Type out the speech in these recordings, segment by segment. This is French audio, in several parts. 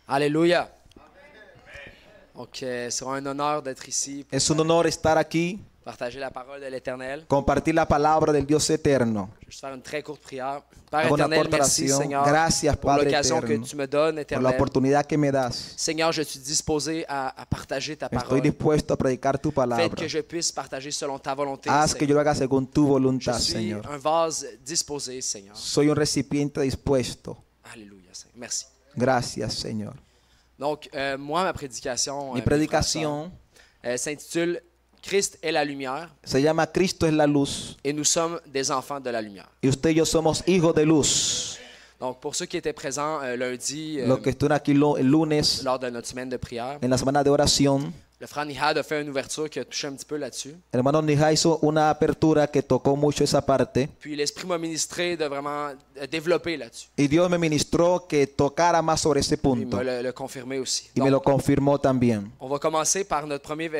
Alléluia. Donc, c'est un honneur d'être ici pour Es un honor estar aquí, partager la parole de l'Éternel. compartir la palabra del Dios eterno. Je vais juste faire une très courte prière. Père Hago una éternel, corta merci oración. Seigneur Gracias, pour Padre l'occasion que eterno, tu me donnes, por la Éternel. oportunidad que me das. Seigneur, je suis disposé à partager ta Estoy parole. dispuesto a predicar tu Faites palabra. que je puisse partager selon ta volonté, Haz que yo Seigneur. lo haga según tu Je voluntad, suis Señor. un vase disposé, Seigneur. Soy un recipiente dispuesto. Alléluia, Seigneur. Merci. Gracias, Señor. Donc, moi, ma prédication Mi predicación s'intitule « Christ est la lumière se llama Cristo es la luz et nous sommes des enfants de la lumière ». y usted y yo somos hijos de luz. Donc, pour ceux qui étaient présents lundi, Los que estuvieron aquí el lunes lors de notre semaine de prière, en la semana de oración, le frère Nihad a fait une ouverture qui a touché un petit peu là-dessus. el hermano Nija hizo una apertura que tocó mucho esa parte Puis l'Esprit m'a ministré de vraiment développer là-dessus. y Dios me ministró que tocara más sobre ese Il punto m'a le confirmé aussi. y me lo Donc, confirmó también. on va commencer par notre premier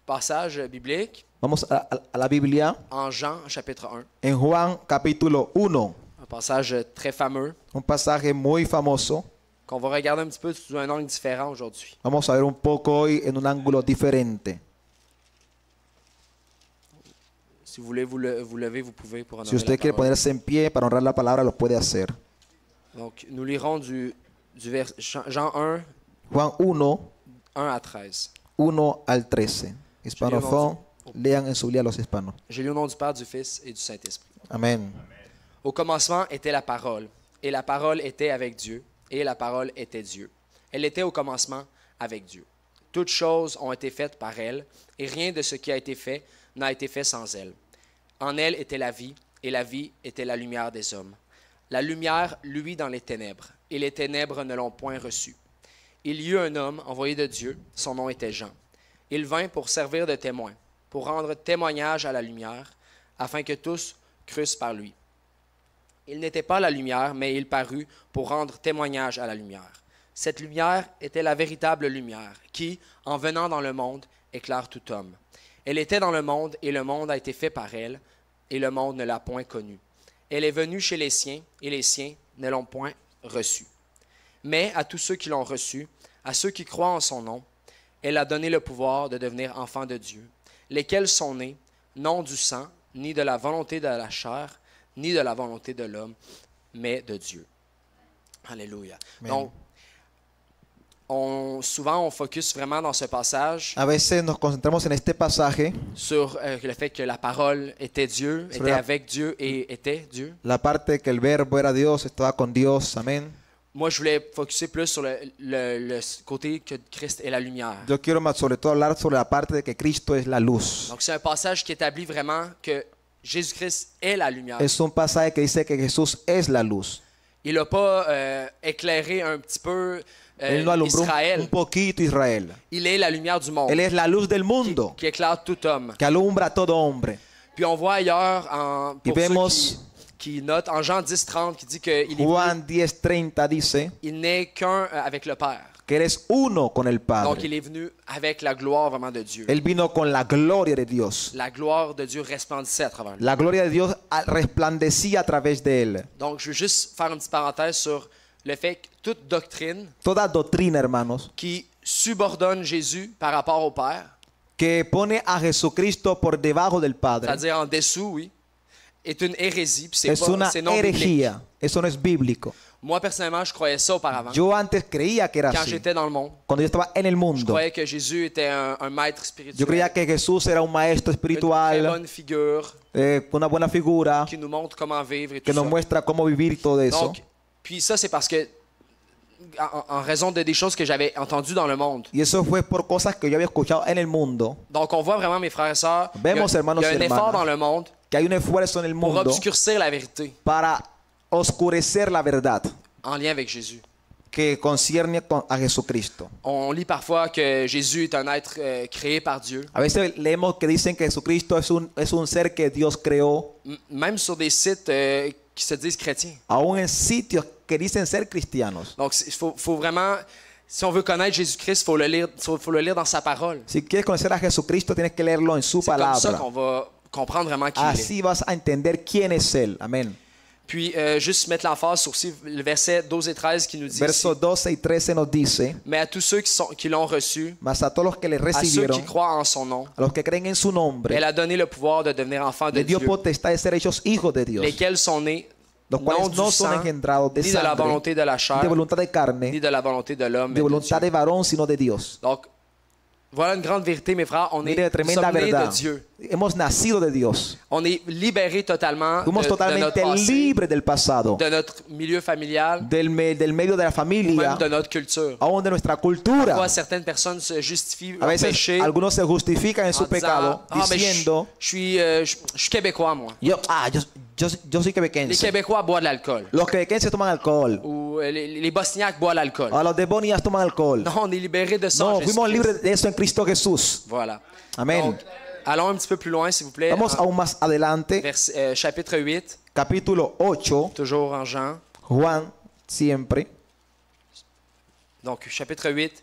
passage biblique Vamos a la Biblia en Jean, chapitre 1. en Juan capítulo 1, Un passage très fameux un pasaje muy famoso. qu'on va regarder un petit peu sous un angle différent aujourd'hui. Vamos a ver un poco hoy en un ángulo diferente. Si vous voulez vous lever, vous pouvez pour honorer Si usted la quiere parole. ponerse en pie para honrar la palabra, lo puede hacer. Donc, nous lirons du Jean 1, Juan 1, 1 à 13. 1 al 13. Hispanofón, lean en su Biblia los hispanos. J'ai lu au nom du Père, du Fils et du Saint-Esprit. Amén. Au commencement était la parole, et la parole était avec Dieu, et la parole était Dieu. Elle était au commencement avec Dieu. Toutes choses ont été faites par elle, et rien de ce qui a été fait n'a été fait sans elle. En elle était la vie, et la vie était la lumière des hommes. La lumière luit dans les ténèbres, et les ténèbres ne l'ont point reçue. Il y eut un homme envoyé de Dieu, son nom était Jean. Il vint pour servir de témoin, pour rendre témoignage à la lumière, afin que tous crussent par lui. Il n'était pas la lumière, mais il parut pour rendre témoignage à la lumière. Cette lumière était la véritable lumière, qui, en venant dans le monde, éclaire tout homme. Elle était dans le monde, et le monde a été fait par elle, et le monde ne l'a point connue. Elle est venue chez les siens, et les siens ne l'ont point reçue. Mais à tous ceux qui l'ont reçue, à ceux qui croient en son nom, elle a donné le pouvoir de devenir enfants de Dieu, lesquels sont nés, non du sang, ni de la volonté de la chair, ni de la volonté de l'homme, mais de Dieu. Alléluia. Amen. Donc, souvent, on focus vraiment dans ce passage A veces nos concentramos en este pasaje, sur le fait que la parole était Dieu, Sur était la- avec Dieu et était Dieu. la parte que el verbo era Dios, estaba con Dios. Amén. Moi, je voulais focuser plus sur le côté que Christ est la lumière. Yo quiero más sobre todo hablar sobre la parte de que Cristo es la luz. Donc, c'est un passage qui établit vraiment que Jésus-Christ est la lumière. Es un pasaje que dice que Jesús es la luz. Il n'a pas éclairé un petit peu Él no alumbró un Israël. poquito Israel. Il est la lumière du monde Él es la luz del mundo qui éclaire tout homme. que alumbra a todo hombre. Puis on voit ailleurs, Y pour ceux vemos qui notent, en Jean 10:30, qui dit qu'il Juan 10:30 dice n'est qu'un avec le Père. que eres uno con el Donc Padre. il est venu avec la gloire vraiment de Dieu. Él vino con la gloria de Dios. La gloire de Dieu resplendissait à travers lui. La gloria de Dios resplandecía a través de él. Donc je veux juste faire une petite parenthèse sur le fait que toute doctrine Toda doctrina, hermanos, qui subordonne Jésus par rapport au Père, que pone a Jesucristo por debajo del Padre, c'est-à-dire en dessous, oui, est une hérésie, puis es una c'est non biblique. herejía. Eso no es bíblico. Moi, personnellement, je croyais ça auparavant. Yo antes creía que era Quand así. j'étais dans le monde, Cuando yo estaba en el je mundo, croyais que Jésus était un maître yo spirituel, creía que Jesús era un maestro une très espiritual, bonne figure una buena figura, qui nous montre comment vivre et que tout nos ça. muestra cómo vivir y todo eso. Donc, puis ça, c'est parce que, en raison de des choses que j'avais entendues dans le monde. Y eso fue por cosas que yo había escuchado en el mundo, Donc, on voit vraiment, mes frères et sœurs, Vemos, hermanos il y a y un effort hermanas, dans le monde que hay un esfuerzo en el pour mundo obscurcir la vérité para oscurecer la verdad en lien avec Jésus. que concierne a Jesucristo. On lit parfois que Jésus est un être créé par Dieu. A veces leemos que dicen que Jesucristo es un ser que Dios creó, Même sur des sites qui se disent chrétiens. aún en sitios que dicen ser cristianos. Donc, il faut vraiment, si on veut connaître Jésus-Christ, il faut le lire dans sa parole. Si quieres conocer a Jesucristo, tienes que leerlo en su C'est comme ça palabra. qu'on va comprendre vraiment qui il est. Así vas a entender quién es Él. Amén. Puis, juste mettre l'emphase sur aussi le verset 12 et 13 qui nous dit Versos ici, 12 y 13 nos dice, mais à tous ceux qui l'ont reçu, mas a todos los que le à ceux recibieron, qui croient en son nom, a los que creen en su nombre, elle a donné le pouvoir de devenir enfants de le dio Dieu, potestad de ser hechos hijos de Dios, lesquels sont nés los non cuales du no son sang, engendrados de ni de la sangre, volonté de la ni chair, de voluntad de ni carne, de la volonté de l'homme, de mais de voluntad Dieu. de varón, sino de Dios. Donc, voilà une grande vérité, mes frères. On Mire, est nous tremenda sommes nés de verdad. Dieu. Hemos nacido de Dios. On est libérés totalement Fuimos de notre totalmente passé, libres del pasado, de notre milieu familial, del medio de la ou familia, même de notre culture. aún de nuestra Pourquoi cultura. certaines personnes se justifient A leur veces péché algunos se justifican en en su disant, pecado ah, mais diciendo, je suis québécois, moi. yo soy Les quebequense. Québécois boivent de l'alcool. Los quebequenses toman alcohol. Ou les Bosniaques boivent l'alcool. A los de Bonias toman alcohol. Non, on est libérés de ça. en No, fuimos Jésus-Christ. libres de eso en Cristo Jesús. Voilà. Amén. Donc, allons un petit peu plus loin, s'il vous plaît. Vamos aún más adelante, Chapitre 8, capítulo 8, toujours en Jean. Juan siempre, Donc, chapitre 8,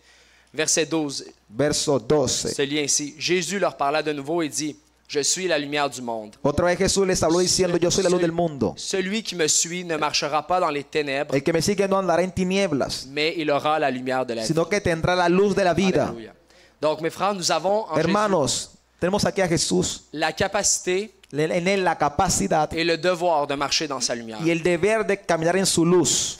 verset 12. verso 12. Ce lien ici. Jésus leur parla de nouveau et dit, je suis la lumière du monde. Otra vez Jesús les habló diciendo, yo soy la luz del mundo. Celui qui me suit ne marchera pas dans les ténèbres, El que me sigue no andará en tinieblas, mais il aura la lumière de la vie. sino que tendrá la luz de la vida. Alléluia. Donc, mes frères, nous avons en Jésus Hermanos, tenemos aquí a Jesús, la capacité en él la capacidad et le devoir de marcher dans sa lumière. y el deber de caminar en su luz.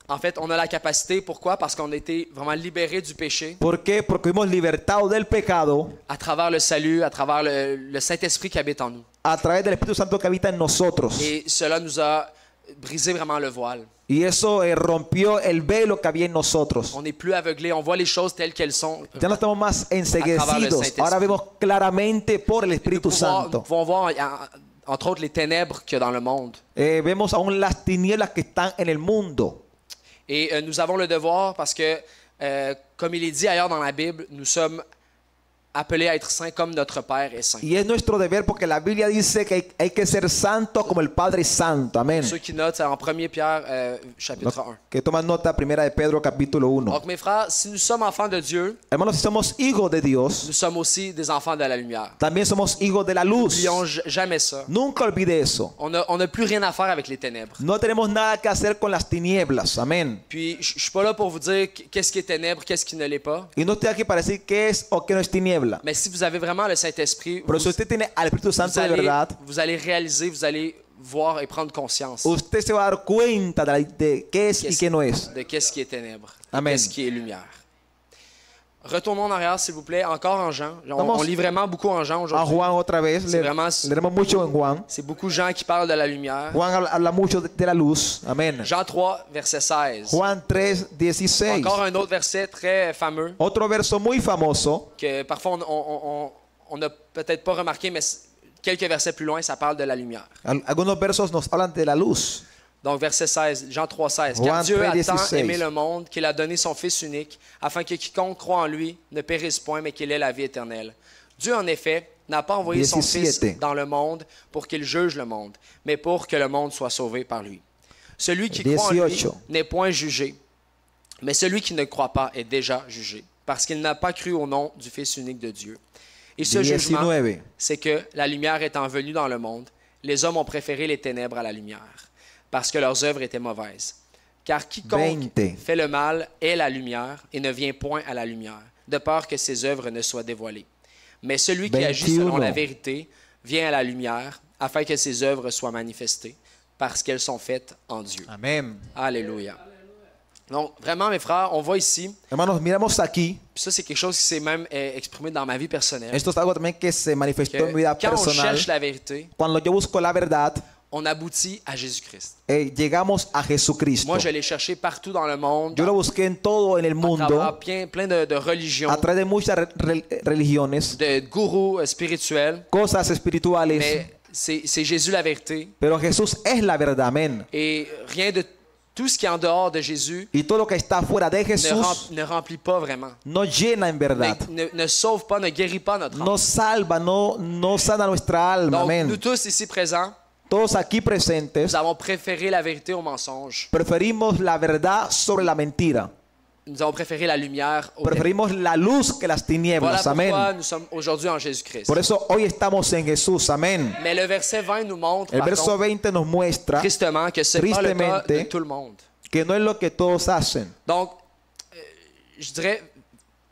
En fait, on a la capacité, pourquoi? Parce qu'on a été vraiment libérés du péché ¿Por qué? Porque fuimos libertados del pecado à travers le salut, à travers le Saint-Esprit qui habite en nous. a través del Espíritu Santo que habita en nosotros. Et cela nous a brisé vraiment le voile. Y eso rompió el velo que había en nosotros. On n'est plus aveuglés, on voit les choses telles qu'elles sont. Ya no estamos más A travers le enceguecidos. Saint-Esprit. Ahora vemos claramente por el Nous Espíritu Santo. pouvons voir, entre autres, les ténèbres qu'il y a dans le monde. Vemos aún las tinieblas que están en el mundo. Et nous avons le devoir parce que, comme il est dit ailleurs dans la Bible, nous sommes appelés à être saints comme notre Père est saint. Y es nuestro deber porque la Biblia dice que hay que ser santos como el Padre es santo. Amén. Ceux qui notent, c'est en 1 Pierre, chapitre 1. Que toman nota, primera de Pedro, capítulo 1. Donc, mes frères, si nous sommes enfants de Dieu, Hermanos, si somos hijos de Dios, nous sommes aussi des enfants de la lumière. también somos hijos de la luz. N'oublions jamais ça. Nunca olvide eso. On n'a plus rien à faire avec les ténèbres. No tenemos nada que hacer con las tinieblas. Amén. Puis, je suis pas là pour vous dire qu'est-ce qui est ténèbre, qu'est-ce qui ne l'est pas. Y no estoy aquí para decir qué es o qué no es tiniebla. Mais si vous avez vraiment le Saint-Esprit, Pero si usted tiene al Espíritu Santo de verdad, vous allez réaliser, vous allez voir et prendre conscience usted se va a dar cuenta de qué es y qué no es. de qu'est-ce qui est ténèbre, et Amen. qu'est-ce qui est lumière. Retournons en arrière, s'il vous plaît, encore en Jean. Vamos On lit vraiment beaucoup en Jean A aujourd'hui. Juan otra vez, C'est vraiment- leeremos mucho en Juan. C'est beaucoup de gens qui parlent de la lumière. Juan habla mucho de la luz. Amén. Jean 3, verset 16. Juan 3:16. Encore un autre verset très fameux Otro verso muy famoso, que parfois on n'a peut-être pas remarqué, mais quelques versets plus loin, ça parle de la lumière. algunos versos nos hablan de la luz. Donc, verset 16, Jean 3, 16. Juan Car Dieu a 3:16. tant aimé le monde qu'il a donné son Fils unique, afin que quiconque croit en lui ne périsse point, mais qu'il ait la vie éternelle. Dieu, en effet, n'a pas envoyé son 17. Fils dans le monde pour qu'il juge le monde, mais pour que le monde soit sauvé par lui. Celui qui croit en lui 18. n'est point jugé, mais celui qui ne croit pas est déjà jugé, parce qu'il n'a pas cru au nom du Fils unique de Dieu. Et ce jugement, 19. c'est que la lumière étant venue dans le monde, les hommes ont préféré les ténèbres à la lumière, parce que leurs œuvres étaient mauvaises. Car quiconque 20. fait le mal est la lumière et ne vient point à la lumière, de peur que ses œuvres ne soient dévoilées. Mais celui qui agit selon 21. la vérité vient à la lumière, afin que ses œuvres soient manifestées, parce qu'elles sont faites en Dieu. Amén. Alléluia. Donc, vraiment, mes frères, on voit ici, Hermanos, miramos aquí. puis ça, c'est quelque chose qui s'est même exprimé dans ma vie personnelle, Esto es algo también que se manifestó en mi que vida quand on personal. cherche la vérité, Cuando yo busco la verdad, on aboutit à Jésus-Christ. llegamos a Jesucristo. Moi, je l'ai cherché partout dans le monde, Yo lo busqué en todo en el à travers mundo, plein de religions, a través de muchas religiones, de gourous spirituels, cosas espirituales, mais c'est Jésus la vérité. pero Jesús es la verdad, amén. Et rien de tout ce qui est en dehors de Jésus Y todo lo que está fuera de Jesús ne remplit pas vraiment, no llena en verdad, ne sauve pas, ne guérit pas notre âme. no salva, no sana nuestra alma, Donc, nous amén. tous ici présents, Todos aquí presentes nous avons préféré la vérité au mensonge. preferimos la verdad sobre la mentira. nous avons préféré la lumière au ténèbres. Preferimos la luz que las Voilà tinieblas. pourquoi Amén. nous sommes aujourd'hui en Jésus-Christ. Por eso hoy estamos en Jesús. Amén. Mais le verset 20 nous montre, El par verso contre, 20 nos muestra tristement, que ce n'est pas le cas de tristemente tout le monde. que no es lo que todos hacen. Donc, je dirais,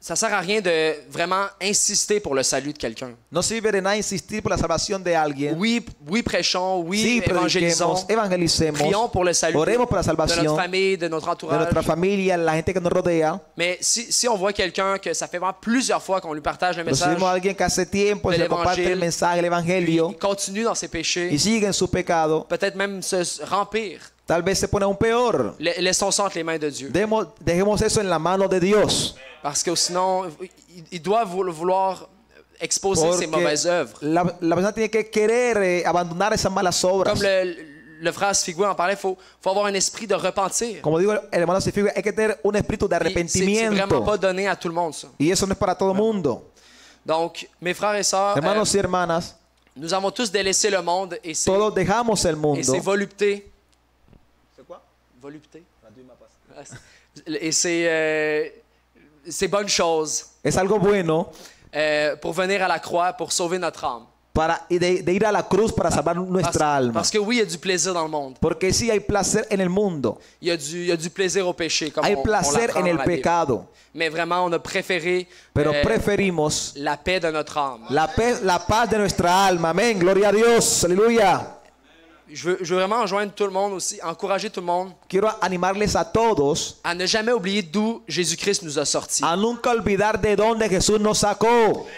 ça sert à rien de vraiment insister pour le salut de quelqu'un. No sirve de nada insistir por la salvación de alguien. Oui, oui, prêchons, oui, Sí, évangélisons, prediquemos, evangelicemos, prions pour le salut oremos por la de notre salvación famille, de notre de entourage. nuestra familia, la gente que nos rodea. Mais si on voit quelqu'un que ça fait vraiment plusieurs fois qu'on lui partage le Pero si message, vemos a alguien que hace tiempo del se comparte el Evangelio, mensaje, el evangelio, il continue dans ses péchés, y sigue en su pecado, peut-être même se remplir. tal vez se pone aún peor. Laissons ça entre les mains de Dieu. Dejemos eso en la mano de Dios. Parce que sinon, il doit vouloir exposer ses mauvaises Porque œuvres. la persona tiene que querer abandonar esas malas obras. Comme le frère Sfigoué en parlait, il faut avoir un esprit de repentir. Como digo el hermano Sifigo, hay que tener un espíritu de C'est vraiment arrepentimiento. pas donné à tout le monde, ça. Y eso no es para todo el mundo. Donc, mes frères et sœurs, Hermanos y hermanas, nous avons tous délaissé le monde et ses todos dejamos el mundo. voluptés. C'est quoi? Voluptés? Et ses bonnes choses Es algo bueno pour venir à la croix, pour sauver notre âme. de ir a la cruz para salvar nuestra alma. Parce que oui, il y a du plaisir dans le monde. Porque sí hay placer en el mundo. Il y a du plaisir au péché, comme Hay on placer l'apprend en dans el la Bible. pecado. Mais vraiment, on a préféré Pero preferimos la paix de notre âme. la paz de nuestra alma. Amén. Gloria a Dios. Aleluya. Je veux vraiment enjoindre tout le monde aussi, encourager tout le monde Quiero animarles a todos à ne jamais oublier d'où Jésus-Christ nous a sortis. a nunca olvidar de dónde Jesús nos sacó.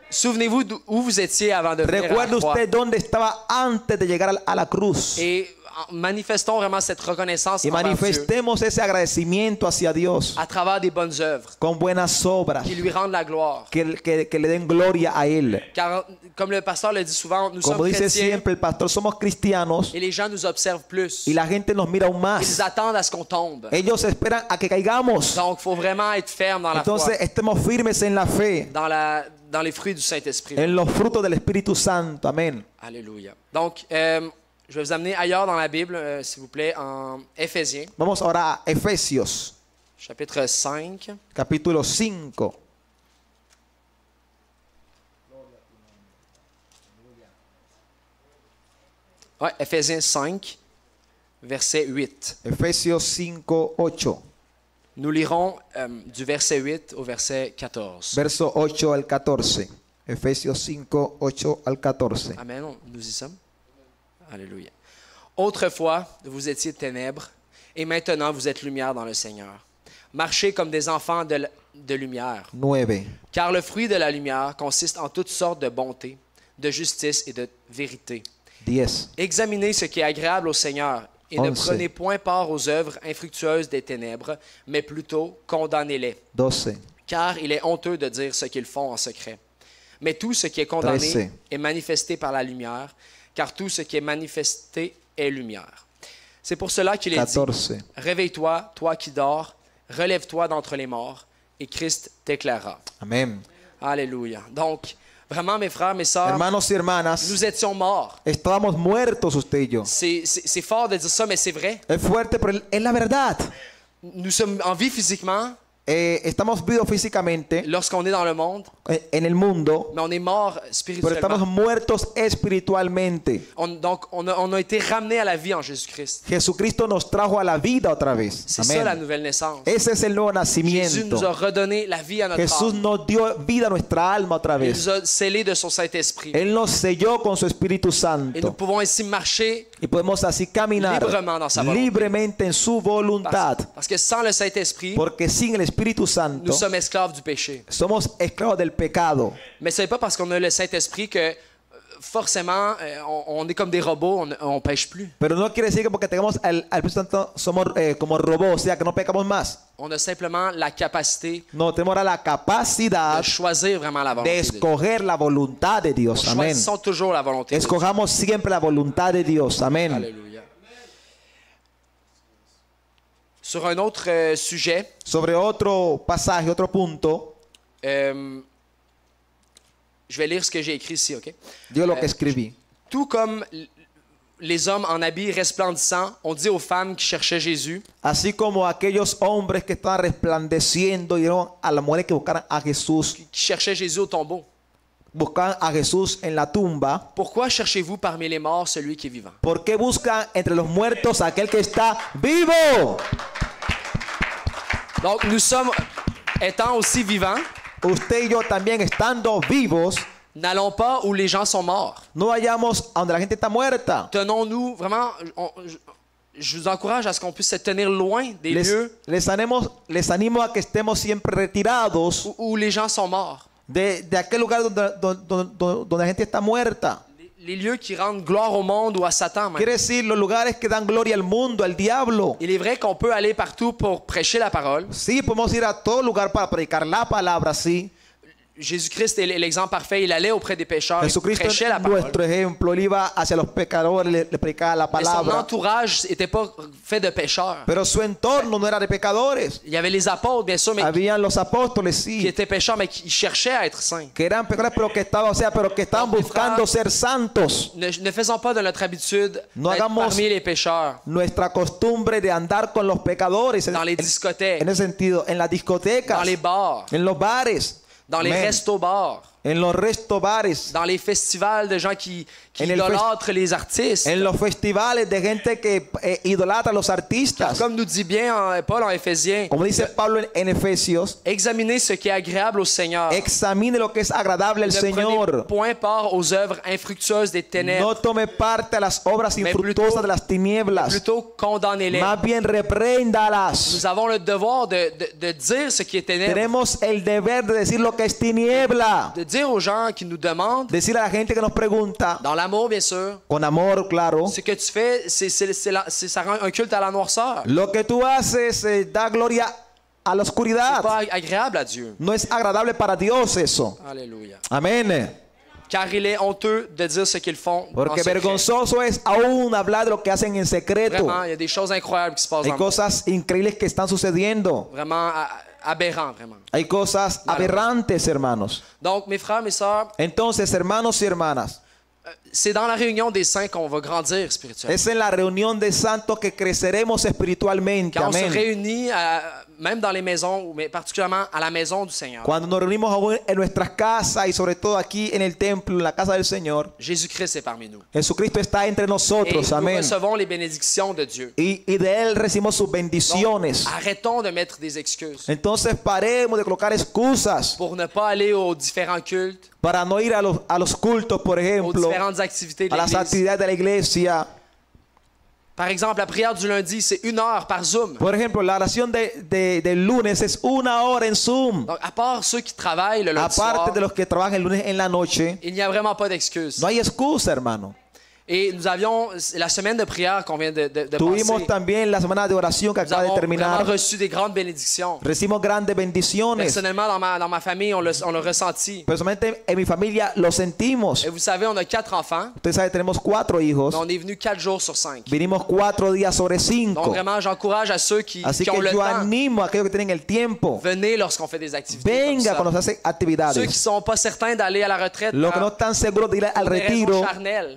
Souvenez-vous où vous étiez avant de venir à Recuerde la croix. usted dónde estaba antes de llegar a la cruz. Et manifestons vraiment cette reconnaissance Y envers Dieu manifestemos ese agradecimiento hacia Dios à travers des bonnes œuvres con buenas obras qui lui rendent la gloire. que le den gloria a Él. Car, comme le pasteur le dit souvent, nous Como sommes dice chrétiens siempre el pastor, somos cristianos et les gens nous observent plus. y la gente nos mira aún Ils más. attendent à ce qu'on tombe. Ellos esperan a que caigamos. Donc, il faut vraiment être ferme dans la foi, Entonces estemos firmes en la fe, dans les fruits du Saint-Esprit. en los frutos del Espíritu Santo. Amén. Alléluia. Donc, je vais vous amener ailleurs dans la Bible, s'il vous plaît, en Éphésiens, Vamos ahora a Efesios, chapitre 5. capítulo 5. Ouais, Éphésiens 5, verset 8. Efesios 5, 8. Nous lirons du verset 8 au verset 14. Verso 8 al 14. Efesios 5, 8 al 14. Amen, nous y sommes. Alléluia. Autrefois, vous étiez ténèbres, et maintenant vous êtes lumière dans le Seigneur. Marchez comme des enfants de lumière, 9. car le fruit de la lumière consiste en toutes sortes de bonté, de justice et de vérité. 10. Examinez ce qui est agréable au Seigneur, et ne 11. prenez point part aux œuvres infructueuses des ténèbres, mais plutôt condamnez-les, 12. car il est honteux de dire ce qu'ils font en secret. Mais tout ce qui est condamné 13. est manifesté par la lumière, car tout ce qui est manifesté est lumière. C'est pour cela qu'il est 14. dit, réveille-toi, toi qui dors, relève-toi d'entre les morts, et Christ t'éclairera. Amén. Alléluia. Donc, vraiment, mes frères, mes sœurs, Hermanos y hermanas, nous étions morts. estábamos muertos usted y yo. C'est fort de dire ça, mais c'est vrai. Es fuerte, pero es la verdad. Nous sommes en vie physiquement Estamos vivos físicamente lorsqu'on est dans le monde, en el mundo, mais on est mort pero estamos spirituellement. muertos espiritualmente. Donc, on a été ramenés à la vie en Jésus-Christ. Jesucristo nos trajo a la vida otra vez. C'est ça la Amén. nouvelle naissance. Ese es el nuevo Jésus nacimiento. nous a redonné la vie à notre Jesús âme. nos dio vida a nuestra alma otra Il vez. nous a scellés de son Saint-Esprit. Él nos selló con su Espíritu Et nous Santo. pouvons ainsi marcher Y podemos así caminar Librement dans sa volonté. libremente en su voluntad. parce que sans le Saint-Esprit, Porque sin el Espíritu nous Santo sommes esclaves du péché. somos esclavos del pecado. Mais ce n'est pas parce qu'on a le Saint-Esprit que forcément on est comme des robots, on ne pêche plus. Pero no quiere decir que porque tengamos al Espíritu Santo somos como robots, o sea que no pecamos más. On a simplement la capacité No, tenemos ahora la capacidad de choisir vraiment la de volonté de Dieu. escoger la voluntad de Dios. Amén. Choisissons toujours la volonté de Dieu. Escojamos siempre la voluntad de Dios. Amén. Alléluia. Sur un autre sujet, Sobre otro pasaje, otro punto, je vais lire ce que j'ai écrit ici, OK? yo lo que escribí. Tout comme les hommes en habits resplendissants ont dit aux femmes qui cherchaient Jésus, Así como aquellos hombres que estaban resplandeciendo dieron a las mujeres que buscaran a Jesús, qui cherchaient Jésus au tombeau, buscaban a Jesús en la tumba. pourquoi cherchez-vous parmi les morts celui qui est vivant? ¿Por qué buscan entre los muertos a aquel que está vivo? Donc nous sommes, étant aussi vivants, Usted y yo también estando vivos, n'allons pas où les gens sont morts. no vayamos a donde la gente está muerta. Tenons-nous vraiment, je vous encourage à ce qu'on puisse se tenir loin des lieux Les animo a que estemos siempre retirados où les gens sont morts. de aquel lugar donde la gente está muerta. Les lieux qui rendent gloire au monde ou à Satan même. Quiere decir, los lugares que dan gloria al mundo, al diablo. Il est vrai qu'on peut aller partout pour prêcher la parole. Sí, podemos ir a todo lugar para predicar la palabra, sí. Jésus-Christ est l'exemple parfait. Il allait auprès des pécheurs et Jesucristo prêchait la es parole. nuestro ejemplo. Él iba hacia los pecadores, le predicaba la Mais son palabra. entourage n'était pas fait de pécheurs. Pero su entorno no era de pecadores. Il y avait les apôtres, bien sûr, mais Habían los apóstoles, qui sí, étaient pécheurs, mais qui cherchaient à être saints. que eran pecadores, pero que estaban buscando ser santos. Ne faisons pas de notre habitude No d'être hagamos- parmi les pécheurs, Nuestra costumbre de andar con los pecadores dans les discothèques, en ese sentido, en las discotecas, dans les bars, en los bares, dans les Amen. restos-bars, en los restobares, dans les festivals de gens qui En el idolâtrent les artistes. en los festivales de gente que idolatra a los artistas. Comme nous dit bien Paul en Éphésiens, Como dice Pablo en Efesios, examinez ce qui est agréable au Seigneur. examine lo que es agradable al Ne prenez Señor. point part aux œuvres infructueuses des ténèbres, No tome parte a las obras Mais infructuosas plutôt- de las tinieblas. plutôt condamnez-les. Más bien repréndalas. Nous avons le devoir de dire ce qui est ténèbres, Tenemos el deber de decir lo que es tiniebla. de dire aux gens qui nous demandent, Decir a la gente que nos pregunta, dans l'amour bien sûr, con amor, claro, ce que tu fais, ça rend un culte à la noirceur. lo que tú haces da gloria a la C'est oscuridad. pas agréable à Dieu. No es agradable para Dios eso. Alléluia. Amén. Car il est honteux de dire ce qu'ils font en Porque secret. vergonzoso es aún hablar de lo que hacen en secreto. Vraiment, il y a des choses incroyables qui se passent Hay dans le monde. cosas increíbles que están sucediendo. Vraiment aberrant, vraiment. Hay cosas aberrantes, hermanos. Donc, mes frères, mes sœurs, Entonces, hermanos y hermanas, c'est dans la réunion des saints qu'on va grandir spirituellement. es en la reunión de santos que creceremos espiritualmente. Quand on se Amén. réunit, même dans les maisons, mais particulièrement à la maison du Seigneur, Cuando nos reunimos aún en nuestras casas y sobre todo aquí en el templo, en la casa del Señor, Jésus-Christ est parmi nous. Jesucristo está entre Et nosotros. nous Amén. recevons les bénédictions de Dieu. Y de Él recibimos sus Donc, bendiciones. arrêtons de mettre des excuses Entonces paremos de colocar excusas pour ne pas aller aux différents cultes, para no ir a los cultos, por aux ejemplo, différentes activités de a las l'Église. actividades de la iglesia. Par exemple, la prière du lundi, c'est 1 heure par Zoom. Por ejemplo, la oración del lunes es 1 hora en Zoom. Donc, à part ceux qui travaillent le lundi soir, Aparte de los que trabajan el lunes en la noche, il n'y a vraiment pas d'excuses. no hay excusa, hermano. Et nous avions la semaine de prière qu'on vient de Tuvimos passer. también la semana de oración que Nous acaba de avons vraiment terminar. reçu des grandes bénédictions. Recibimos grandes bendiciones. Personnellement, dans ma famille, on l'a ressenti. Personalmente en mi familia lo sentimos. Et vous savez, on a 4 enfants, Usted sabe, tenemos 4 hijos. mais on est venu 4 jours sur 5. Vinimos 4 días sobre Donc 5. vraiment, j'encourage à ceux qui Así ont que le yo temps, animo a aquellos que tienen el tiempo. venez lorsqu'on fait des activités Venga comme cuando ça. se hacen Ceux qui actividades. sont pas certains d'aller à la retraite, Los que no están seguros de ir al Por retiro razones charnelles.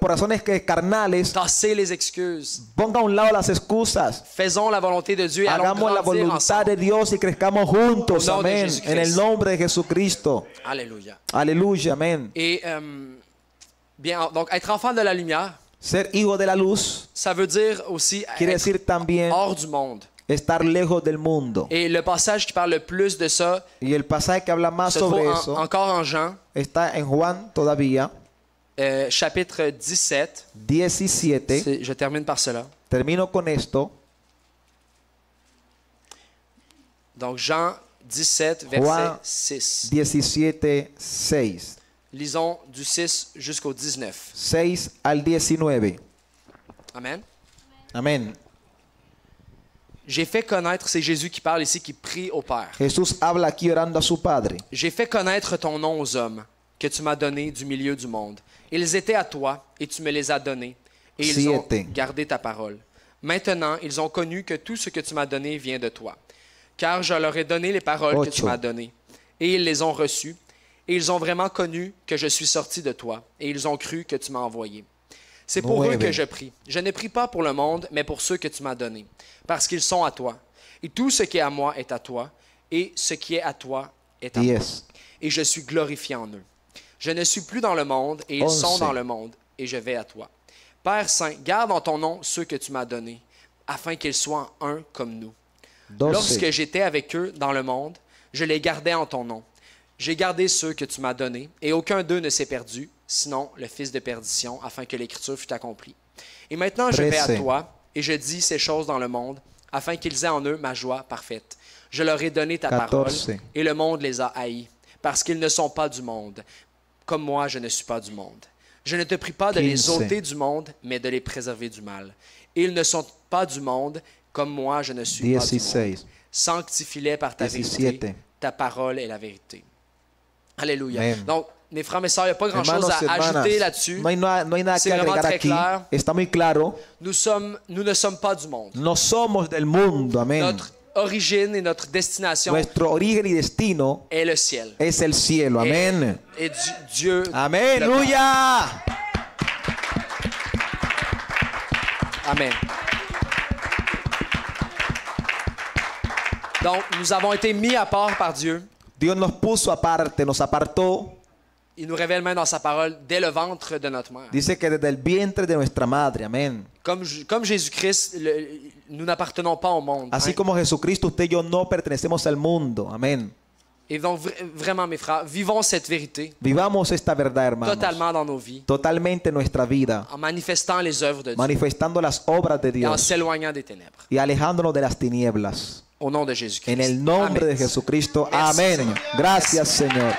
por razones carnales, tassez les excuses. ponga a un lado las excusas. Faisons la volonté de Dieu et allons Hagamos la grandir voluntad ensemble. de Dios y crezcamos juntos. Au nom de Amén. Jesucristo. En el nombre de Jesucristo. Alléluia. Aleluya. Amén. Et bien, donc être enfant de la lumière, Ser hijo de la luz ça veut dire aussi quiere être decir también hors du monde. estar lejos del mundo. Et le passage qui parle le plus de ça Y el pasaje que habla más se trouve sobre eso encore en Jean, está en Juan todavía, chapitre 17. 17. Je termine par cela. Termino con esto. Donc Jean 17, verset Juan 6. 17, 6. Lisons du 6 jusqu'au 19. 6 al 19. Amen. Amén. J'ai fait connaître, c'est Jésus qui parle ici, qui prie au Père. Jesús habla aquí orando a su Padre. J'ai fait connaître ton nom aux hommes que tu m'as donnés du milieu du monde. Ils étaient à toi et tu me les as donnés et ils ont Siete. gardé ta parole. Maintenant, ils ont connu que tout ce que tu m'as donné vient de toi. Car je leur ai donné les paroles que tu Ocho. m'as données et ils les ont reçues et ils ont vraiment connu que je suis sorti de toi et ils ont cru que tu m'as envoyé. C'est pour eux 9. que je prie. Je ne prie pas pour le monde, mais pour ceux que tu m'as donnés, parce qu'ils sont à toi. Et tout ce qui est à moi est à toi, et ce qui est à toi est à moi. 10. Et je suis glorifié en eux. Je ne suis plus dans le monde, et ils 11. sont dans le monde, et je vais à toi. Père Saint, garde en ton nom ceux que tu m'as donnés, afin qu'ils soient un comme nous. 12. Lorsque j'étais avec eux dans le monde, je les gardais en ton nom. J'ai gardé ceux que tu m'as donnés, et aucun d'eux ne s'est perdu, sinon le fils de perdition, afin que l'écriture fût accomplie. Et maintenant je vais à 13. toi, et je dis ces choses dans le monde, afin qu'ils aient en eux ma joie parfaite. Je leur ai donné ta 14. parole, et le monde les a haïs, parce qu'ils ne sont pas du monde, comme moi je ne suis pas du monde. Je ne te prie pas de les 15. ôter du monde, mais de les préserver du mal. Ils ne sont pas du monde, comme moi je ne suis pas du monde. 16. Sanctifie-les par ta 17. vérité. Ta parole est la vérité. Alléluia. Amen. Donc, mes frères, mes sœurs, il n'y a pas grand-chose Hermanos y à hermanas, ajouter là-dessus. no hay nada C'est que vraiment agregar très aquí. clair. Está muy claro. Nous ne sommes pas du monde. No somos del mundo. Amén. Notre origine et notre destination Nuestro origen y destino est le ciel. es el cielo. Amén. Et Dieu. Amén. le Père. Aleluya. Amen. Donc, nous avons été mis à part par Dieu. Dios nos puso aparte, nos apartó. Il nous révèle même dans sa parole dès le ventre de notre mère. Dice que desde el vientre de nuestra madre. Amén. Comme Jésus-Christ, nous n'appartenons pas au monde. Así Hein. como Jesucristo, usted y yo no pertenecemos al mundo. Amén. Et donc, vraiment, mes frères, vivons cette vérité Vivamos esta verdad, hermanos. totalement dans nos vies, Totalmente en nuestra vida. en manifestant les œuvres de Dieu Manifestando las obras de et en Dios. s'éloignant des ténèbres. Y alejándonos de las tinieblas. Au nom de Jésus-Christ. En el nombre Amen. de Jesucristo. Merci, Amén. Señor. Gracias, Señor.